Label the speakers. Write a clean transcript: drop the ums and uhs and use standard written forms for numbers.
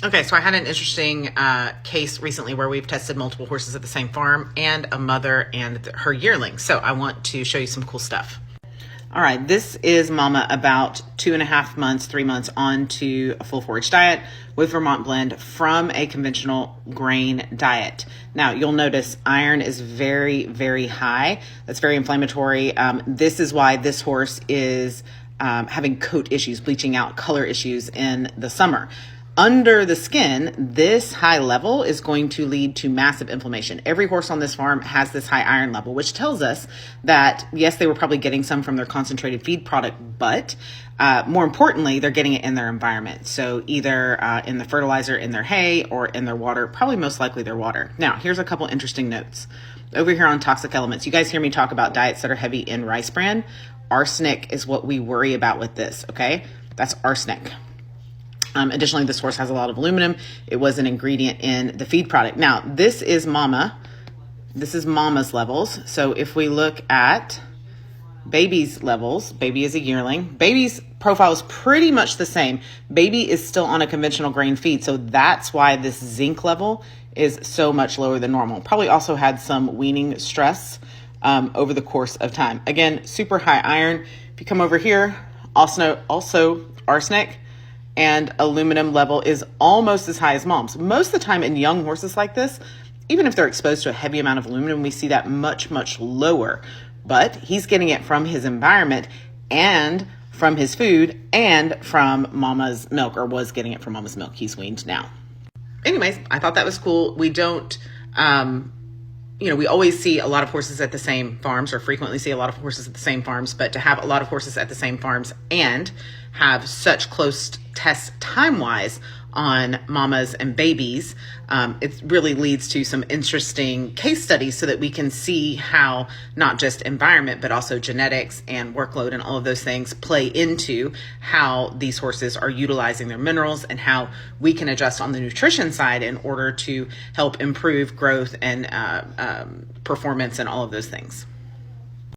Speaker 1: Okay, so I had an interesting case recently where we've tested multiple horses at the same farm and a mother and her yearling. So I want to show you some cool stuff. All right, this is Mama about 2.5 months, 3 months on to a full forage diet with Vermont Blend from a conventional grain diet. Now, you'll notice iron is very, very high. That's very inflammatory. This is why this horse is having coat issues, bleaching out, color issues in the summer. Under the skin, this high level is going to lead to massive inflammation. Every horse on this farm has this high iron level, which tells us that, yes, they were probably getting some from their concentrated feed product, but more importantly, they're getting it in their environment. So either in the fertilizer, in their hay, or in their water, probably most likely their water. Now, here's a couple interesting notes. Over here on toxic elements, you guys hear me talk about diets that are heavy in rice bran. Arsenic is what we worry about with this, okay? That's arsenic. Additionally, this horse has a lot of aluminum. It was an ingredient in the feed product. Now, this is Mama. This is Mama's levels. So if we look at Baby's levels, Baby is a yearling. Baby's profile is pretty much the same. Baby is still on a conventional grain feed, so that's why this zinc level is so much lower than normal. Probably also had some weaning stress over the course of time. Again, super high iron. If you come over here, also arsenic. And aluminum level is almost as high as Mom's. Most of the time in young horses like this, even if they're exposed to a heavy amount of aluminum, we see that much, much lower. But he's getting it from his environment and from his food and from Mama's milk, or was getting it from Mama's milk. He's weaned now. Anyways, I thought that was cool. We don't, we always see a lot of horses at the same farms, or frequently see a lot of horses at the same farms, but to have a lot of horses at the same farms and have such close tests time-wise on Mamas and Babies, it really leads to some interesting case studies so that we can see how not just environment, but also genetics and workload and all of those things play into how these horses are utilizing their minerals and how we can adjust on the nutrition side in order to help improve growth and performance and all of those things.